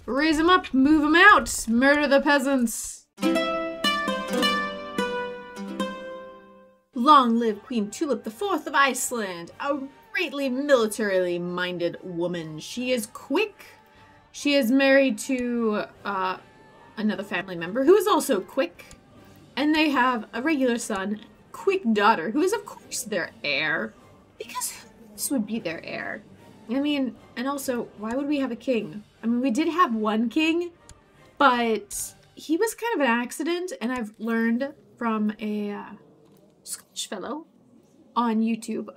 Raise them up, move them out, murder the peasants. Long live Queen Tulip IV of Iceland, a greatly militarily minded woman. She is quick. She is married to another family member who is also quick. And they have a regular son, quick daughter, who is of course their heir. Because this would be their heir. I mean, and also, why would we have a king? I mean, we did have one king, but he was kind of an accident, and I've learned from a Scottish fellow on YouTube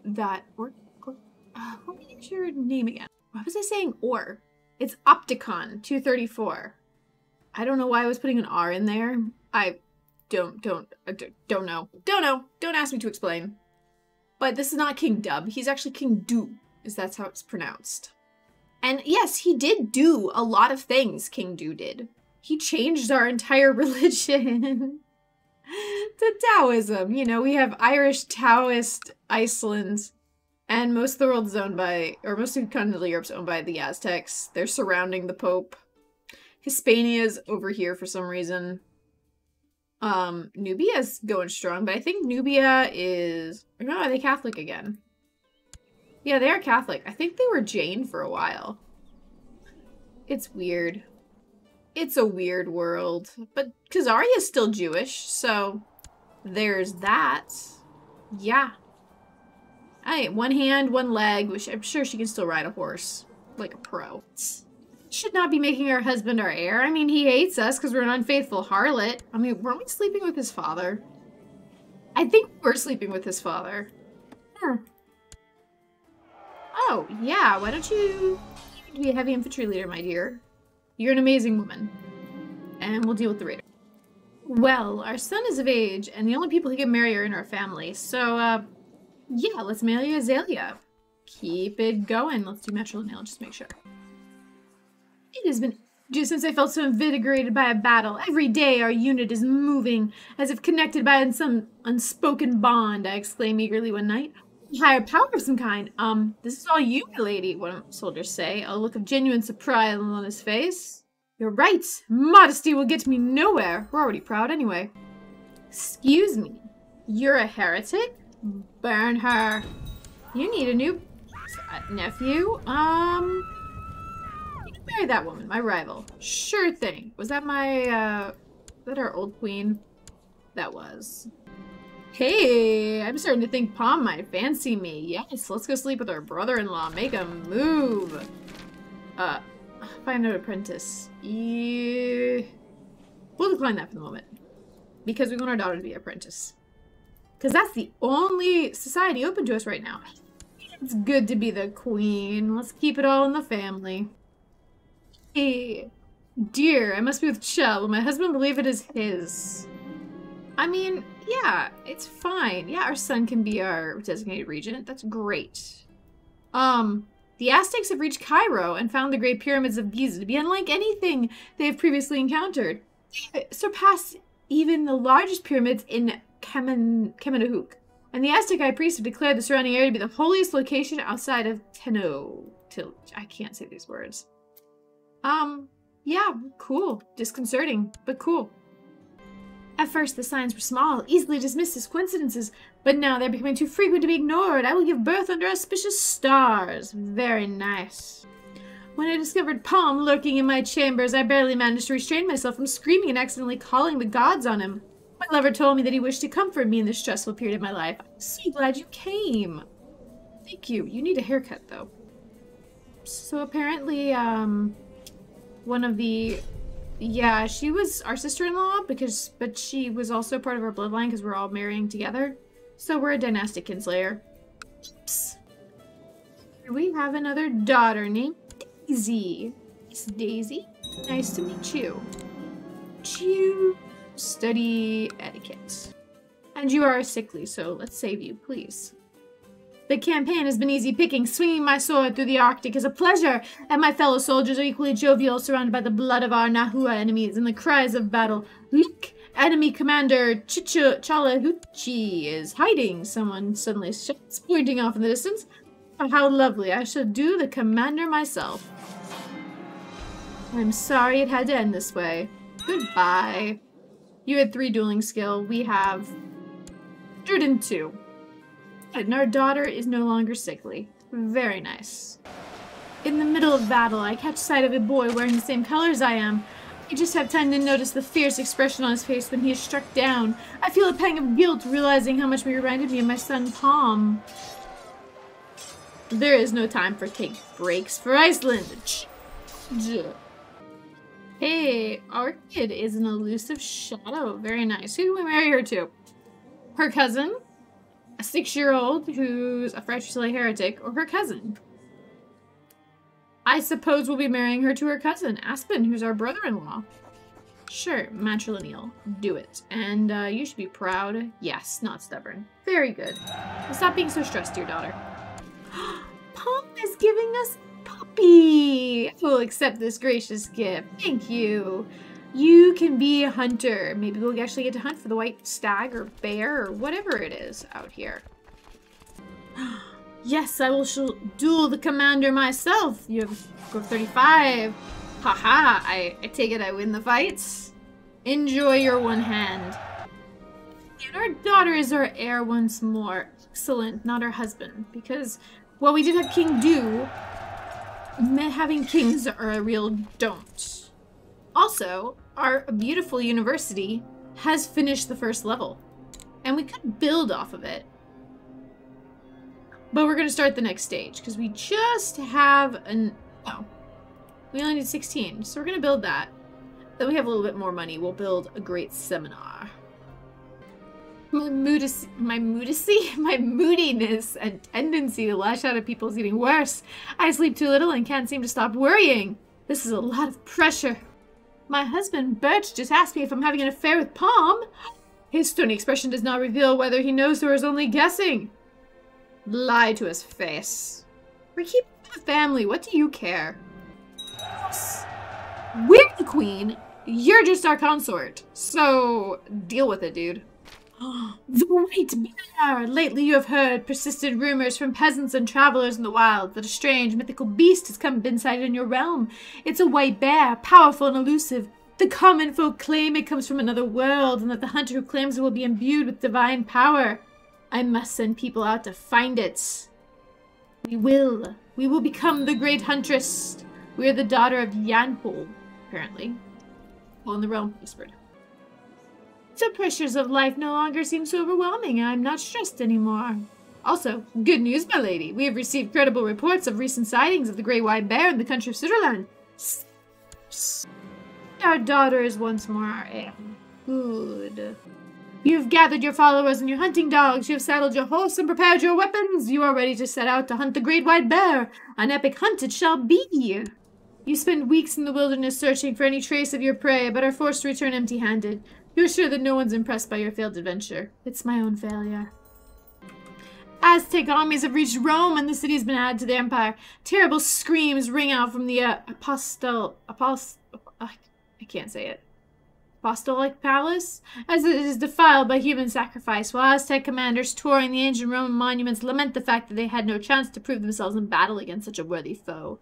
that, what is your name again? Why was I saying or? It's Opticon 234. I don't know why I was putting an R in there. I don't know. Don't ask me to explain. But this is not King Dub. He's actually King Du, is that's how it's pronounced. And yes, he did do a lot of things, King Du did. He changed our entire religion to Taoism. You know, we have Irish Taoist Iceland, and most of the world is owned by, or most of continental Europe's owned by the Aztecs. They're surrounding the Pope. Hispania's over here for some reason. Nubia's going strong, but I think Nubia is... No, are they Catholic again? Yeah, they are Catholic. I think they were Jain for a while. It's weird. It's a weird world. But Khazaria's still Jewish, so there's that. Yeah. Hey, one hand, one leg, which I'm sure she can still ride a horse. Like a pro. Should not be making our husband our heir. I mean, he hates us because we're an unfaithful harlot. I mean, weren't we sleeping with his father? I think we're sleeping with his father. Huh. Oh, yeah, why don't you be a heavy infantry leader, my dear? You're an amazing woman. And we'll deal with the raider. Well, our son is of age, and the only people he can marry are in our family. So, yeah, let's marry Azalea. Keep it going. Let's do matrilineal, just make sure. It has been just since I felt so invigorated by a battle. Every day our unit is moving, as if connected by some unspoken bond, I exclaimed eagerly one night. Higher power of some kind. This is all you, my lady, one soldier say, a look of genuine surprise on his face. You're right. Modesty will get me nowhere. We're already proud anyway. Excuse me. You're a heretic? Burn her. You need a new nephew? Marry that woman, my rival. Sure thing. Was that my, was that our old queen? That was. Hey, I'm starting to think Palm might fancy me. Yes, let's go sleep with our brother-in-law. Make a move. Find an apprentice. Yeah. We'll decline that for the moment. Because we want our daughter to be an apprentice. Because that's the only society open to us right now. It's good to be the queen. Let's keep it all in the family. Hey, dear, I must be with Chell. Will my husband believe it is his? I mean, yeah, it's fine. Yeah, our son can be our designated regent. That's great. The Aztecs have reached Cairo and found the Great Pyramids of Giza to be unlike anything they have previously encountered. They surpass even the largest pyramids in Kemenahuk. And the Aztec high priest have declared the surrounding area to be the holiest location outside of I can't say these words. Yeah, cool. Disconcerting, but cool. At first, the signs were small, easily dismissed as coincidences, but now they're becoming too frequent to be ignored. I will give birth under auspicious stars. Very nice. When I discovered Palm lurking in my chambers, I barely managed to restrain myself from screaming and accidentally calling the gods on him. My lover told me that he wished to comfort me in this stressful period of my life. I'm so glad you came. Thank you. You need a haircut, though. So apparently, one of the... Yeah, she was our sister-in-law, but she was also part of our bloodline because we're all marrying together. So we're a dynastic kinslayer. Oops. We have another daughter named Daisy. Miss Daisy, nice to meet you. You study etiquette. And you are sickly, so let's save you, please. The campaign has been easy picking. Swinging my sword through the Arctic is a pleasure, and my fellow soldiers are equally jovial, surrounded by the blood of our Nahua enemies and the cries of battle. Look! Enemy Commander Chalahuchi is hiding. Someone suddenly shouts, pointing off in the distance. Oh, how lovely. I shall do the commander myself. I'm sorry it had to end this way. Goodbye. You had 3 dueling skill. We have 102. And our daughter is no longer sickly. Very nice. In the middle of battle, I catch sight of a boy wearing the same colors I am. I just have time to notice the fierce expression on his face when he is struck down. I feel a pang of guilt realizing how much he reminded me of my son Palm. There is no time for take breaks for Iceland. Hey, our kid is an elusive shadow. Very nice. Who do we marry her to? Her cousin? A 6-year-old who's a fratricide heretic? Or her cousin? I suppose we'll be marrying her to her cousin, Aspen, who's our brother-in-law. Sure, matrilineal. Do it. And you should be proud. Yes, not stubborn. Very good. Well, stop being so stressed, dear daughter. Palm is giving us puppy. I will accept this gracious gift. Thank you. You can be a hunter. Maybe we'll actually get to hunt for the white stag or bear or whatever it is out here. Yes, I will duel the commander myself. You have score 35. Haha, I take it I win the fights. Enjoy your one hand. And our daughter is our heir once more. Excellent, not our husband. Because, well, we did have King do. Having kings are a real don't. Also, our beautiful university has finished the first level. And we could build off of it. But we're going to start the next stage, because we just have an... Oh. We only need 16, so we're going to build that. Then we have a little bit more money. We'll build a great seminar. My moodiness and tendency to lash out at people is getting worse. I sleep too little and can't seem to stop worrying. This is a lot of pressure. My husband, Birch, just asked me if I'm having an affair with Palm. His stony expression does not reveal whether he knows or is only guessing. Lie to his face. We're keeping the family. What do you care? We're the queen. You're just our consort. So, deal with it, dude. The white bear! Lately you have heard persistent rumors from peasants and travelers in the wild that a strange mythical beast has been sighted in your realm. It's a white bear, powerful and elusive. The common folk claim it comes from another world, and that the hunter who claims it will be imbued with divine power. I must send people out to find it. We will. We will become the great huntress. We are the daughter of Yanpol, apparently. Well, in the realm whispered. The pressures of life no longer seem so overwhelming. I'm not stressed anymore. Also, good news, my lady. We have received credible reports of recent sightings of the great white bear in the country of Sutherland. Our daughter is once more our heir. Good. You have gathered your followers and your hunting dogs. You have saddled your horse and prepared your weapons. You are ready to set out to hunt the great white bear. An epic hunt it shall be. You spend weeks in the wilderness searching for any trace of your prey, but are forced to return empty-handed. You're sure that no one's impressed by your failed adventure. It's my own failure. Aztec armies have reached Rome, and the city has been added to the empire. Terrible screams ring out from the I can't say it. Apostolic palace, as it is defiled by human sacrifice, while Aztec commanders touring the ancient Roman monuments lament the fact that they had no chance to prove themselves in battle against such a worthy foe.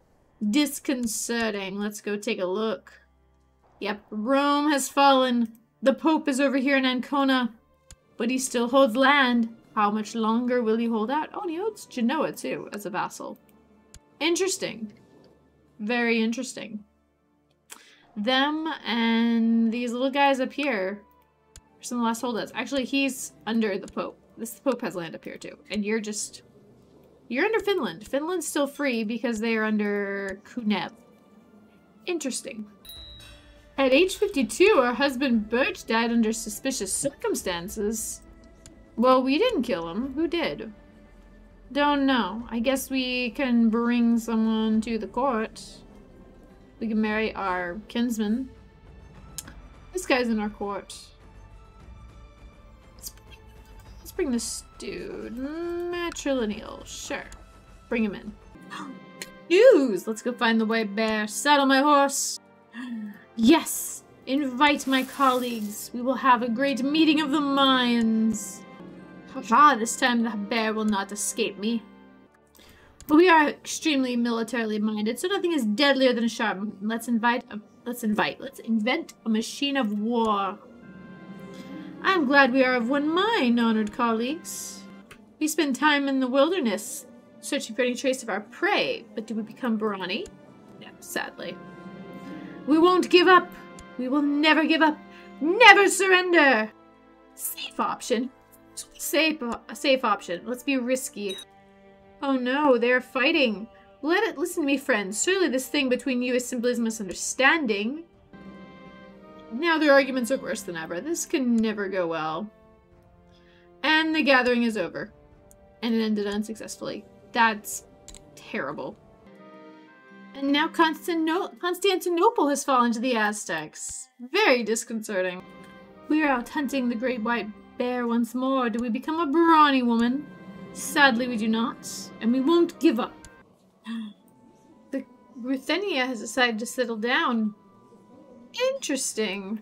Disconcerting. Let's go take a look. Yep, Rome has fallen. The Pope is over here in Ancona, but he still holds land. How much longer will he hold out? Oh, and he holds Genoa, too, as a vassal. Interesting. Very interesting. Them and these little guys up here are some of the last holdouts. Actually, he's under the Pope. The Pope has land up here, too. And you're under Finland. Finland's still free because they are under Kunev. Interesting. At age 52, our husband Birch died under suspicious circumstances. Well, we didn't kill him. Who did? Don't know. I guess we can bring someone to the court. We can marry our kinsman. This guy's in our court. Let's bring this dude. Matrilineal. Sure. Bring him in. News! Let's go find the white bear. Saddle my horse. Yes! Invite my colleagues. We will have a great meeting of the minds. Haha, this time the bear will not escape me. We are extremely militarily minded, so nothing is deadlier than a Charlemagne. Let's invent a machine of war. I'm glad we are of one mind, honored colleagues. We spend time in the wilderness, searching for any trace of our prey, but do we become brawny? No, sadly. We won't give up. We will never give up. Never surrender. Safe option. A safe option. Let's be risky. Oh no, they're fighting. Listen to me, friends. Surely this thing between you is simply a misunderstanding. Now their arguments are worse than ever. This can never go well. And the gathering is over. And it ended unsuccessfully. That's terrible. And now Constantinople has fallen to the Aztecs. Very disconcerting. We are out hunting the great white bear once more. Do we become a brawny woman? Sadly, we do not. And we won't give up. The Ruthenia has decided to settle down. Interesting.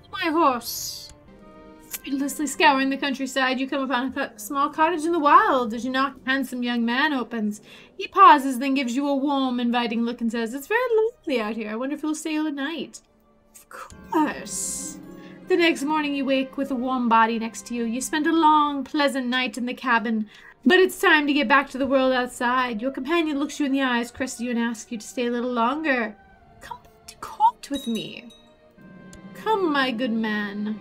My horse. Fruitlessly scouring the countryside, you come upon a small cottage in the wild. As you knock, a handsome young man opens. He pauses, then gives you a warm, inviting look and says, "It's very lonely out here. I wonder if you'll stay all the night." Of course. The next morning you wake with a warm body next to you. You spend a long, pleasant night in the cabin, but it's time to get back to the world outside. Your companion looks you in the eyes, caresses you, and asks you to stay a little longer. Come to court with me. Come, my good man.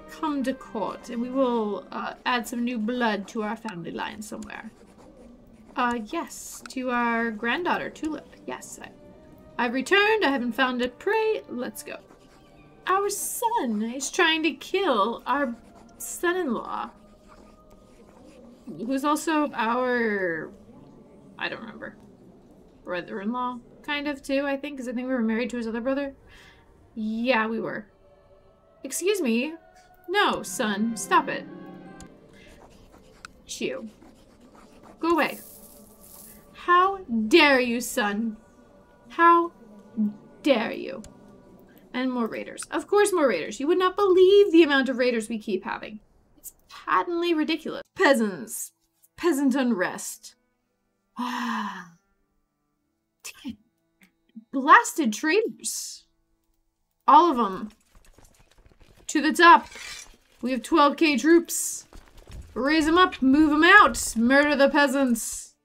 Come to court, and we will add some new blood to our family line somewhere. Yes, to our granddaughter, Tulip. Yes, I've returned. I haven't found a prey. Let's go. Our son is trying to kill our son-in-law, who's also our, I don't remember, brother-in-law, kind of, too, I think, because I think we were married to his other brother. Yeah, we were. Excuse me. No, son, stop it. You. Go away. How dare you, son? How dare you? And more raiders. Of course, more raiders. You would not believe the amount of raiders we keep having. It's patently ridiculous. Peasants. Peasant unrest. Ah. Blasted traitors. All of them. To the top. We have 12k troops. Raise them up. Move them out. Murder the peasants.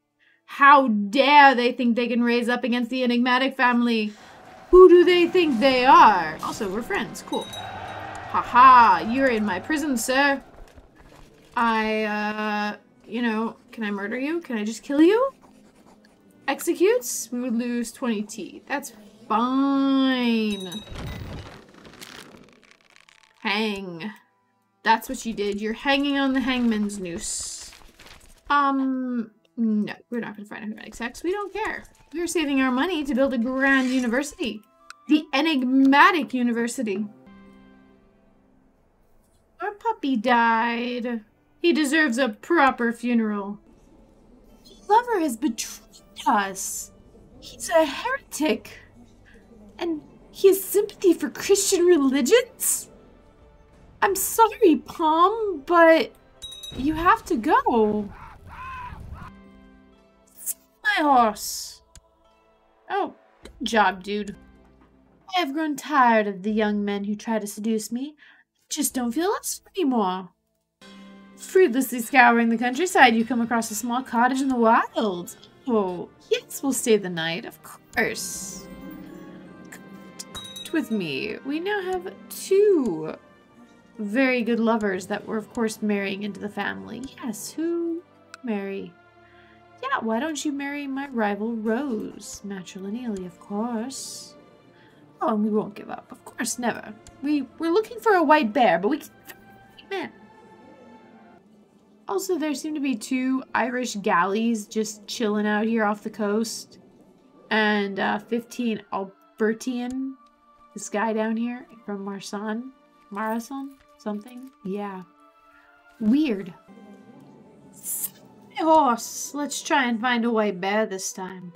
How dare they think they can raise up against the enigmatic family? Who do they think they are? Also, we're friends. Cool. Haha, you're in my prison, sir. You know, can I murder you? Can I just kill you? Executes? We would lose 20 teeth. That's fine. Hang. That's what you did. You're hanging on the hangman's noose. No, we're not gonna find hermetic sex. We don't care. We're saving our money to build a grand university. The enigmatic university. Our puppy died. He deserves a proper funeral. His lover has betrayed us. He's a heretic. And he has sympathy for Christian religions? I'm sorry, Palm, but you have to go. My horse. Oh, good job, dude. I have grown tired of the young men who try to seduce me. I just don't feel lust anymore. Fruitlessly scouring the countryside, you come across a small cottage in the wild. Oh, yes, we'll stay the night, of course. Come with me. We now have 2 very good lovers that were, of course, marrying into the family. Yes, who marry? Yeah, why don't you marry my rival, Rose? Matrilineally, of course. Oh, and we won't give up. Of course, never. We're looking for a white bear, but we can't find a man. Also, there seem to be 2 Irish galleys just chilling out here off the coast. And 15 Albertian. This guy down here from Marathon, something. Yeah. Weird. Horse, let's try and find a white bear this time.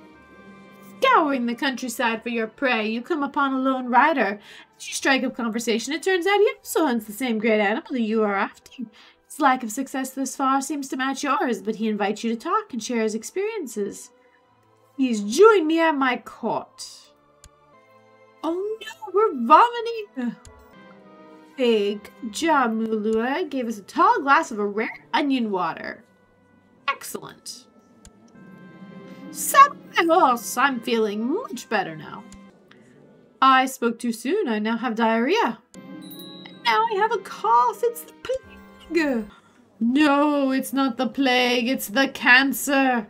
Scouring the countryside for your prey, you come upon a lone rider. As you strike up conversation, it turns out he also hunts the same great animal that you are after. His His lack of success thus far seems to match yours, but he invites you to talk and share his experiences. He's joined me at my court. Oh no, we're vomiting! Big Jamulua gave us a tall glass of a rare onion water. Excellent. Sabos, I'm feeling much better now. I spoke too soon. I now have diarrhea. And now I have a cough. It's the plague. No, it's not the plague. It's the cancer.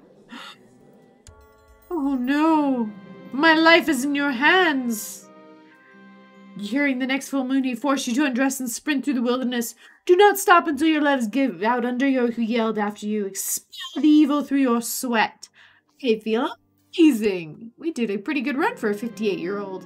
Oh no. My life is in your hands. During the next full moon, he forced you to undress and sprint through the wilderness. Do not stop until your legs give out under you who yelled after you. Expel the evil through your sweat. I feel amazing. We did a pretty good run for a 58-year-old.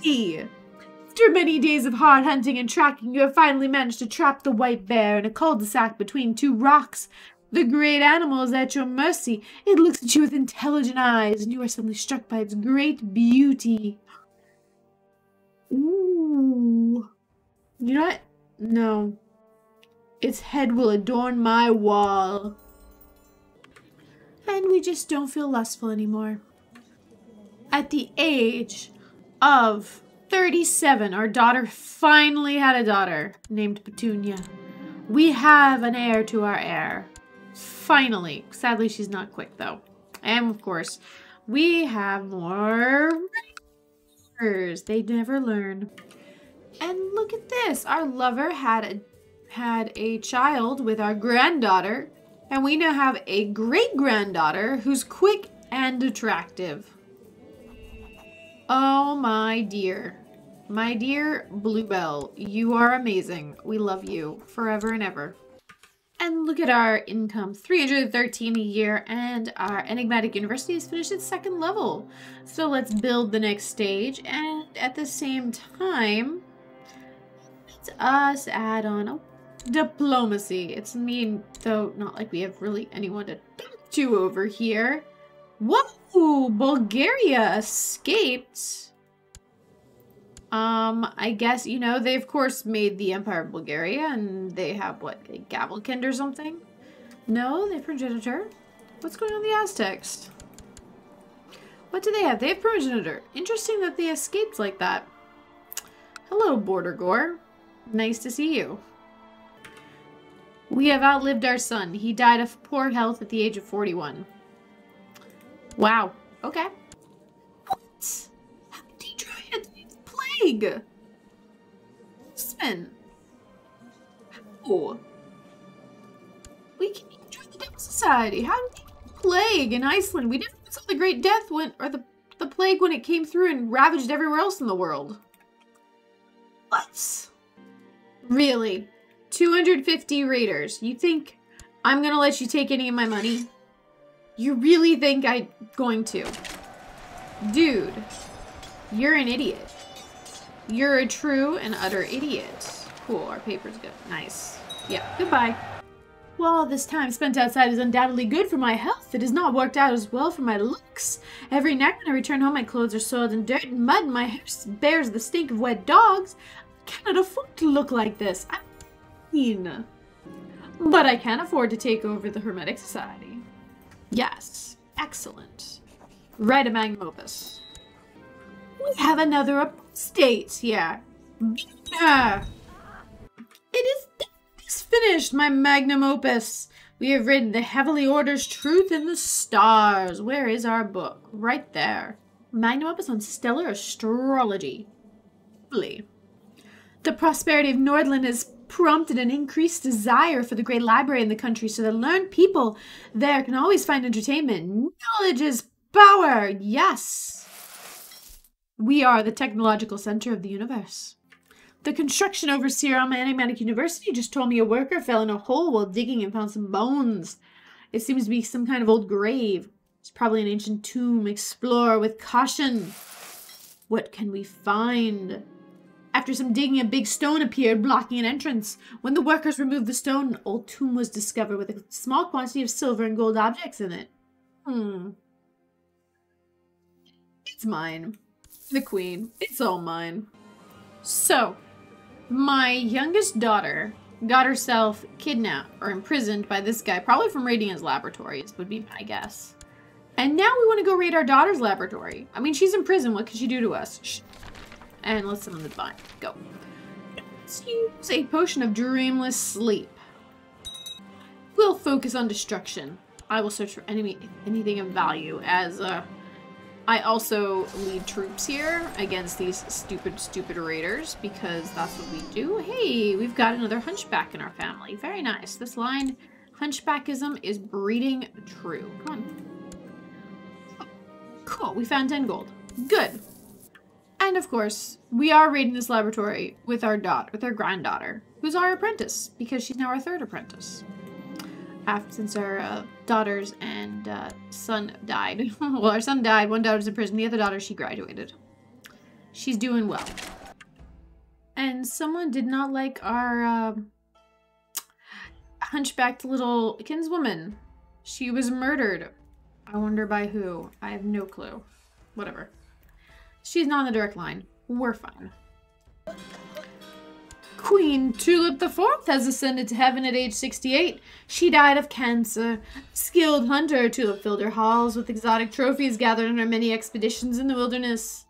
After many days of hard hunting and tracking, you have finally managed to trap the white bear in a cul-de-sac between two rocks. The great animal is at your mercy. It looks at you with intelligent eyes, and you are suddenly struck by its great beauty. Ooh. You know what? No. Its head will adorn my wall. And we just don't feel lustful anymore. At the age of 37, our daughter finally had a daughter named Petunia. We have an heir to our heir. Finally. Sadly, she's not quick, though. And, of course, we have more... They never learn. And look at this. Our lover had a child with our granddaughter, and we now have a great-granddaughter who's quick and attractive. Oh, my dear. My dear Bluebell, you are amazing. We love you forever and ever. And look at our income, 313 a year, and our enigmatic university has finished its 2nd level. So let's build the next stage, and at the same time, let's us add on diplomacy. It's mean, though, not like we have really anyone to talk to over here. Whoa, Bulgaria escaped. I guess, you know, they of course made the Empire of Bulgaria, and they have, what, a Gavelkind or something? No, they have progenitor. What's going on with the Aztecs? What do they have? They have progenitor. Interesting that they escaped like that. Hello, Border Gore. Nice to see you. We have outlived our son. He died of poor health at the age of 41. Wow. Okay. What? How did he try it? Plague! Spin. How? We can join the Devil Society. How did the plague in Iceland? We never saw the Great Death when, or the plague when it came through and ravaged everywhere else in the world. What? Really? 250 raiders. You think I'm gonna let you take any of my money? You really think I'm going to? Dude, you're an idiot. You're a true and utter idiot. Cool, our paper's good. Nice. Yeah, goodbye. While all this time spent outside is undoubtedly good for my health, it has not worked out as well for my looks. Every night when I return home, my clothes are soiled in dirt and mud, and my hair bears the stink of wet dogs. I cannot afford to look like this. I mean, but I can afford to take over the Hermetic Society. Yes, excellent. Write a magnum opus. We have another upstate here. Yeah. It is finished, my magnum opus. We have written the Heavenly Order's Truth in the Stars. Where is our book? Right there. Magnum opus on stellar astrology. Lovely. The prosperity of Nordland has prompted an increased desire for the great library in the country, so that learned people there can always find entertainment. Knowledge is power. Yes. We are the technological center of the universe. The construction overseer on my enigmatic university just told me a worker fell in a hole while digging and found some bones. It seems to be some kind of old grave. It's probably an ancient tomb. Explore with caution. What can we find? After some digging, a big stone appeared, blocking an entrance. When the workers removed the stone, an old tomb was discovered with a small quantity of silver and gold objects in it. It's mine. The queen. It's all mine. So, my youngest daughter got herself kidnapped or imprisoned by this guy, probably from raiding his laboratories, would be my guess. And now we want to go raid our daughter's laboratory. I mean, she's in prison. What could she do to us? Shh. And let's summon the divine. Go. Let's use a potion of dreamless sleep. We'll focus on destruction. I will search for anything of value as I also lead troops here against these stupid raiders because that's what we do. Hey, we've got another hunchback in our family. Very nice. This line, hunchbackism, is breeding true. Come on. Cool, we found 10 gold. Good. And of course, we are raiding this laboratory with our granddaughter, who's our apprentice, because she's now our third apprentice. Since our daughters and son died. Well, our son died, one daughter's in prison, the other daughter, she graduated. She's doing well. And someone did not like our hunchbacked little kinswoman. She was murdered. I wonder by who. I have no clue. Whatever. She's not on the direct line. We're fine. Queen Tulip the Fourth has ascended to heaven at age 68. She died of cancer. Skilled hunter, Tulip filled her halls with exotic trophies gathered on her many expeditions in the wilderness.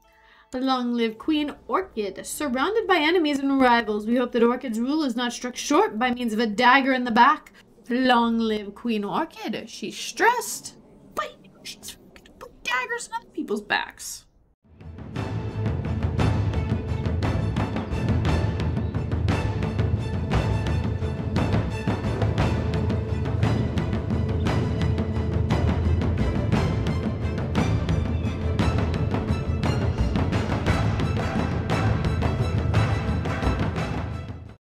Long live Queen Orchid. Surrounded by enemies and rivals, we hope that Orchid's rule is not struck short by means of a dagger in the back. Long live Queen Orchid. She's stressed. Wait, she's put daggers in other people's backs.